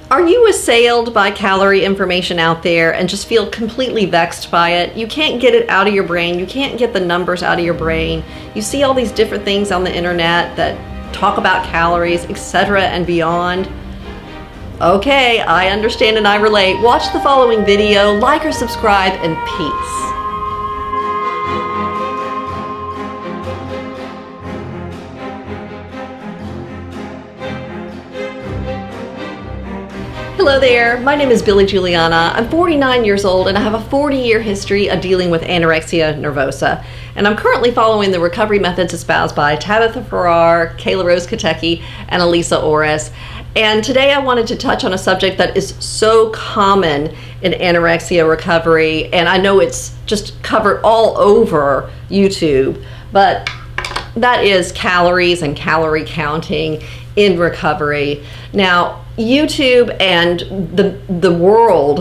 Are you assailed by calorie information out there and just feel completely vexed by it? You can't get it out of your brain. You can't get the numbers out of your brain. You see all these different things on the internet that talk about calories, etc. and beyond. Okay, I understand and I relate. Watch the following video, like or subscribe, and peace. Hello there, my name is Billy Juliana. I'm 49 years old and I have a 40-year history of dealing with anorexia nervosa. And I'm currently following the recovery methods espoused by Tabitha Farrar, Kayla Rose Katecki, and Elisa Orris. And today I wanted to touch on a subject that is so common in anorexia recovery, and I know it's just covered all over YouTube, but that is calories and calorie counting in recovery. Now, YouTube and the world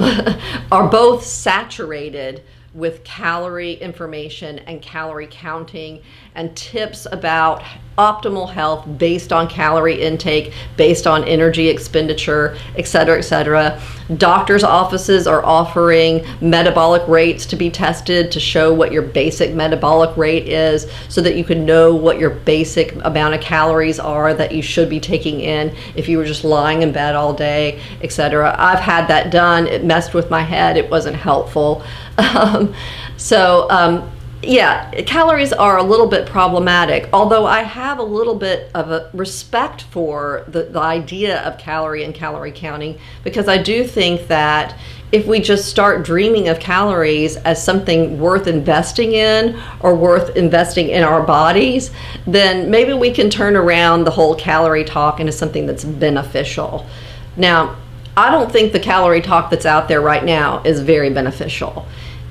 are both saturated with calorie information and calorie counting and tips about optimal health based on calorie intake, based on energy expenditure, etc., etc. Doctors' offices are offering metabolic rates to be tested to show what your basic metabolic rate is so that you can know what your basic amount of calories are that you should be taking in if you were just lying in bed all day, etc. I've had that done. It messed with my head. It wasn't helpful. Yeah, calories are a little bit problematic, although I have a little bit of a respect for the idea of calorie and calorie counting, because I do think that if we just start dreaming of calories as something worth investing in or worth investing in our bodies, then maybe we can turn around the whole calorie talk into something that's beneficial. Now, I don't think the calorie talk that's out there right now is very beneficial.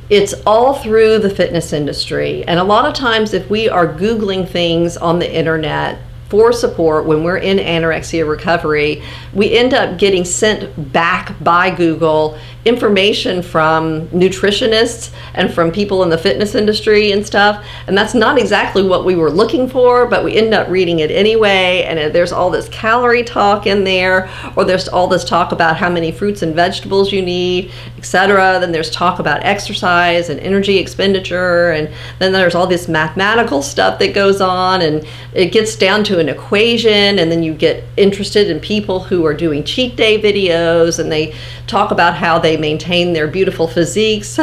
It's all through the fitness industry, and a lot of times if we are Googling things on the internet for support when we're in anorexia recovery, we end up getting sent back by Google information from nutritionists and from people in the fitness industry and stuff, and that's not exactly what we were looking for, but we end up reading it anyway, and there's all this calorie talk in there, or there's all this talk about how many fruits and vegetables you need, etc. Then there's talk about exercise and energy expenditure, and then there's all this mathematical stuff that goes on, and it gets down to an equation, and then you get interested in people who are doing cheat day videos, and they talk about how they maintain their beautiful physiques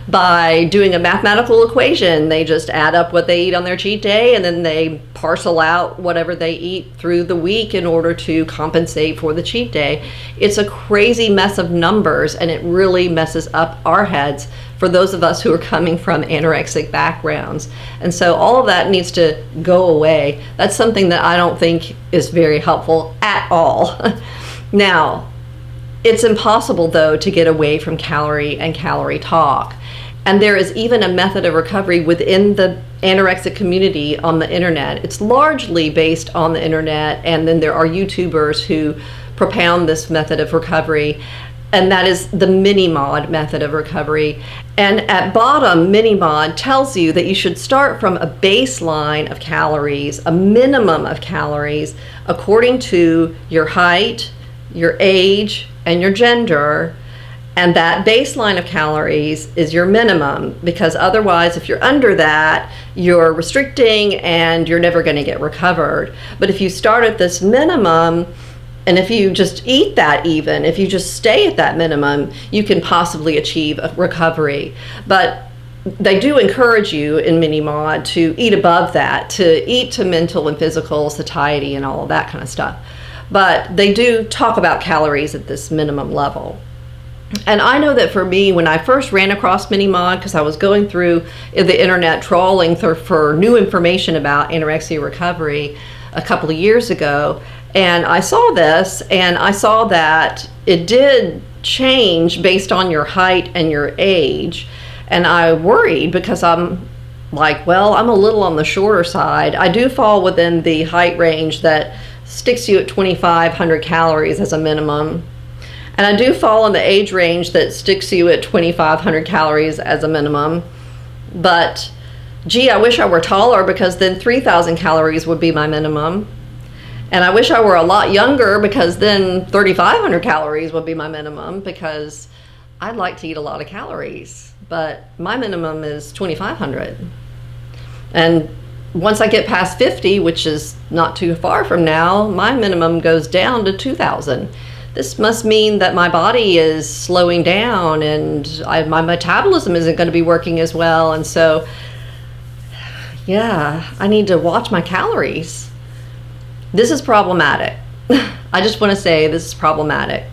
by doing a mathematical equation. They just add up what they eat on their cheat day, and then they parcel out whatever they eat through the week in order to compensate for the cheat day. It's a crazy mess of numbers, and it really messes up our heads for those of us who are coming from anorexic backgrounds. And so all of that needs to go away. That's something that I don't think is very helpful at all. Now, it's impossible, though, to get away from calorie and calorie talk. And there is even a method of recovery within the anorexic community on the internet. It's largely based on the internet, and then there are YouTubers who propound this method of recovery, and that is the mini-mod method of recovery. And at bottom, mini-mod tells you that you should start from a baseline of calories, a minimum of calories, according to your height, your age, and your gender, and that baseline of calories is your minimum, because otherwise if you're under that, you're restricting and you're never going to get recovered. But if you start at this minimum, and if you just eat that, even if you just stay at that minimum, you can possibly achieve a recovery. But they do encourage you in mini-mod to eat above that, to eat to mental and physical satiety and all of that kind of stuff. But they do talk about calories at this minimum level. And I know that for me, when I first ran across mini-mod, because I was going through the internet trawling for new information about anorexia recovery a couple of years ago, and I saw this, and I saw that it did change based on your height and your age. And I worried because I'm like, well, I'm a little on the shorter side. I do fall within the height range that sticks you at 2,500 calories as a minimum. And I do fall in the age range that sticks you at 2,500 calories as a minimum. But gee, I wish I were taller, because then 3,000 calories would be my minimum. And I wish I were a lot younger, because then 3,500 calories would be my minimum, because I'd like to eat a lot of calories, but my minimum is 2,500. And once I get past 50, which is not too far from now, my minimum goes down to 2,000. This must mean that my body is slowing down, and my metabolism isn't going to be working as well. And so, yeah, I need to watch my calories. This is problematic. I just want to say this is problematic.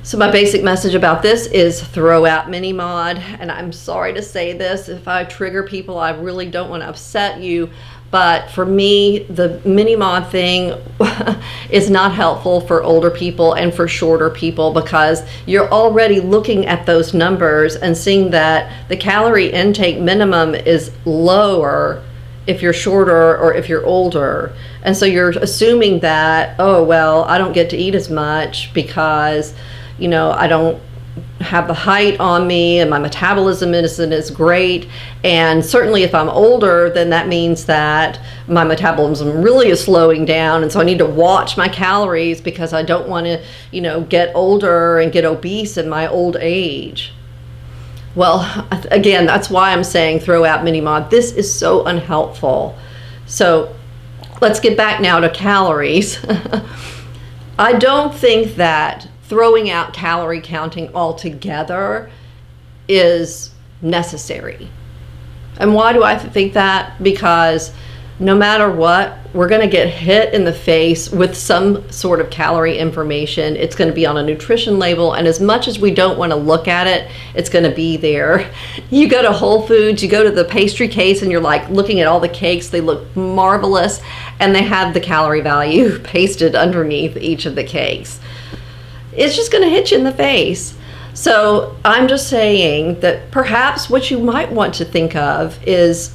So my basic message about this is throw out mini mod. And I'm sorry to say this, if I trigger people, I really don't want to upset you. But for me, the mini mod thing is not helpful for older people and for shorter people, because you're already looking at those numbers and seeing that the calorie intake minimum is lower if you're shorter or if you're older. And so you're assuming that, oh, well, I don't get to eat as much because, you know, I don't have the height on me and my metabolism isn't as great. And certainly if I'm older, then that means that my metabolism really is slowing down. And so I need to watch my calories, because I don't want to, you know, get older and get obese in my old age. Well, again, that's why I'm saying throw out mini mod. This is so unhelpful. So let's get back now to calories. I don't think that throwing out calorie counting altogether is necessary. And why do I think that? Because no matter what, we're going to get hit in the face with some sort of calorie information. It's going to be on a nutrition label, and as much as we don't want to look at it, it's going to be there. You go to Whole Foods, you go to the pastry case, and you're like looking at all the cakes. They look marvelous, and they have the calorie value pasted underneath each of the cakes. It's just going to hit you in the face. So I'm just saying that perhaps what you might want to think of is,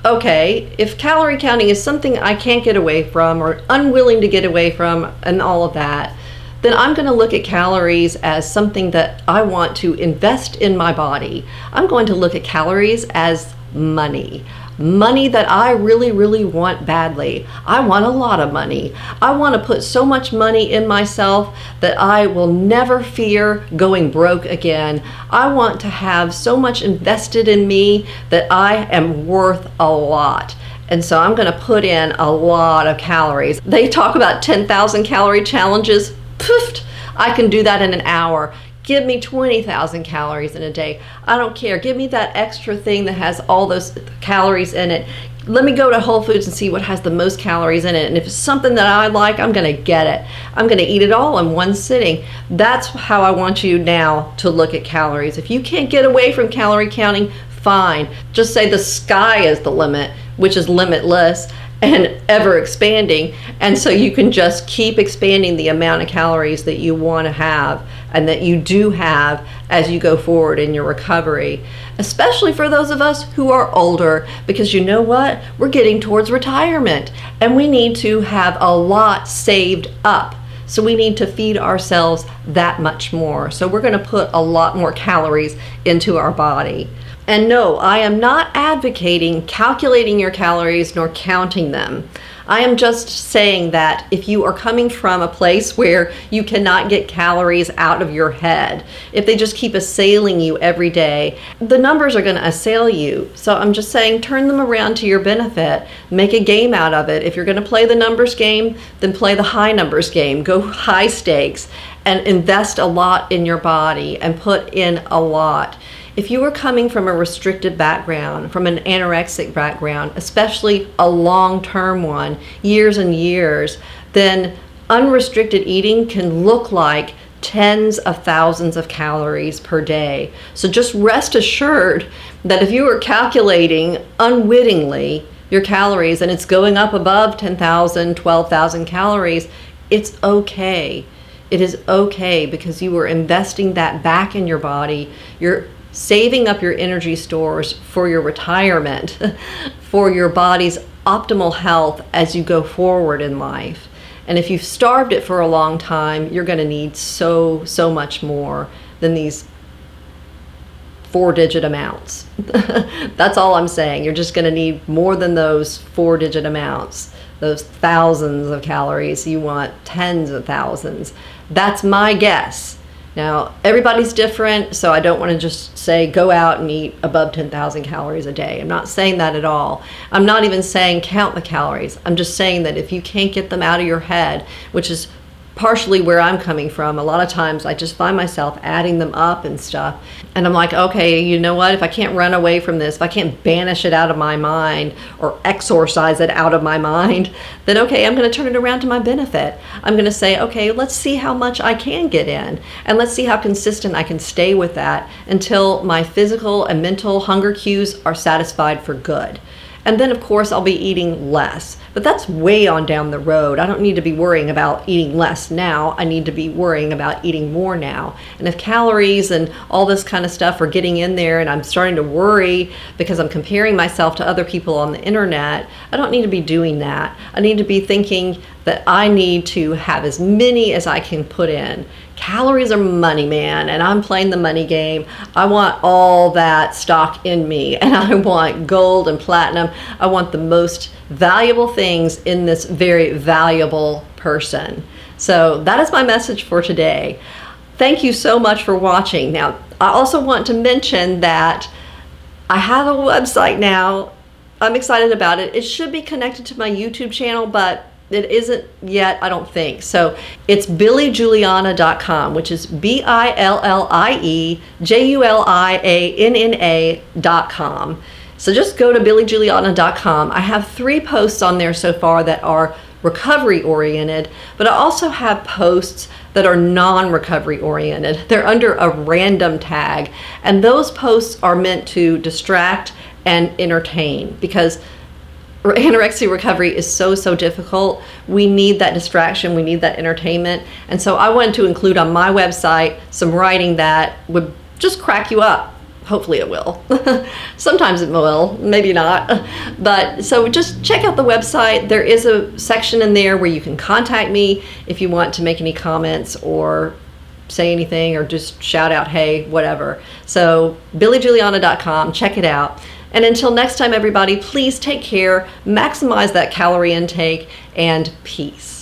okay, if calorie counting is something I can't get away from or unwilling to get away from and all of that, then I'm going to look at calories as something that I want to invest in my body. I'm going to look at calories as money. Money that I really, really want badly. I want a lot of money. I want to put so much money in myself that I will never fear going broke again. I want to have so much invested in me that I am worth a lot. And so I'm going to put in a lot of calories. They talk about 10,000 calorie challenges. Poof, I can do that in an hour. Give me 20,000 calories in a day. I don't care. Give me that extra thing that has all those calories in it. Let me go to Whole Foods and see what has the most calories in it. And if it's something that I like, I'm going to get it. I'm going to eat it all in one sitting. That's how I want you now to look at calories. If you can't get away from calorie counting, fine. Just say the sky is the limit, which is limitless and ever expanding. And so you can just keep expanding the amount of calories that you want to have and that you do have as you go forward in your recovery, especially for those of us who are older, because you know what? We're getting towards retirement and we need to have a lot saved up. So we need to feed ourselves that much more. So we're going to put a lot more calories into our body. And no, I am not advocating calculating your calories nor counting them. I am just saying that if you are coming from a place where you cannot get calories out of your head, if they just keep assailing you every day, the numbers are going to assail you. So I'm just saying turn them around to your benefit. Make a game out of it. If you're going to play the numbers game, then play the high numbers game. Go high stakes and invest a lot in your body and put in a lot. If you are coming from a restricted background, from an anorexic background, especially a long-term one, years and years, then unrestricted eating can look like tens of thousands of calories per day. So just rest assured that if you are calculating unwittingly your calories and it's going up above 10,000, 12,000 calories, it's okay. It is okay, because you are investing that back in your body. You're saving up your energy stores for your retirement, for your body's optimal health as you go forward in life. And if you've starved it for a long time, you're going to need so much more than these 4-digit amounts. That's all I'm saying. You're just going to need more than those 4-digit amounts those thousands of calories. You want tens of thousands. That's my guess. Now, everybody's different, so I don't want to just say go out and eat above 10,000 calories a day. I'm not saying that at all. I'm not even saying count the calories. I'm just saying that if you can't get them out of your head, which is partially where I'm coming from, a lot of times I just find myself adding them up and stuff. And I'm like, okay, you know what? If I can't run away from this, if I can't banish it out of my mind or exorcise it out of my mind, then okay, I'm going to turn it around to my benefit. I'm going to say, okay, let's see how much I can get in, and let's see how consistent I can stay with that until my physical and mental hunger cues are satisfied for good. And then, of course, I'll be eating less. But that's way on down the road. I don't need to be worrying about eating less now. I need to be worrying about eating more now. And if calories and all this kind of stuff are getting in there and I'm starting to worry because I'm comparing myself to other people on the internet, I don't need to be doing that. I need to be thinking that I need to have as many as I can put in. Calories are money, man, and I'm playing the money game. I want all that stock in me, and I want gold and platinum. I want the most valuable things in this very valuable person. So that is my message for today. Thank you so much for watching. Now, I also want to mention that I have a website now. I'm excited about it. It should be connected to my YouTube channel, but it isn't yet, I don't think. So it's BillieJuliana.com, which is BillieJuliana.com. So just go to BillieJuliana.com. I have 3 posts on there so far that are recovery oriented, but I also have posts that are non-recovery oriented. They're under a random tag, and those posts are meant to distract and entertain, because anorexia recovery is so difficult. We need that distraction, we need that entertainment. And so I wanted to include on my website some writing that would just crack you up. Hopefully it will. Sometimes it will, maybe not. But so just check out the website. There is a section in there where you can contact me if you want to make any comments or say anything or just shout out, hey, whatever. So BillieJuliana.com, check it out. And until next time, everybody, please take care, maximize that calorie intake, and peace.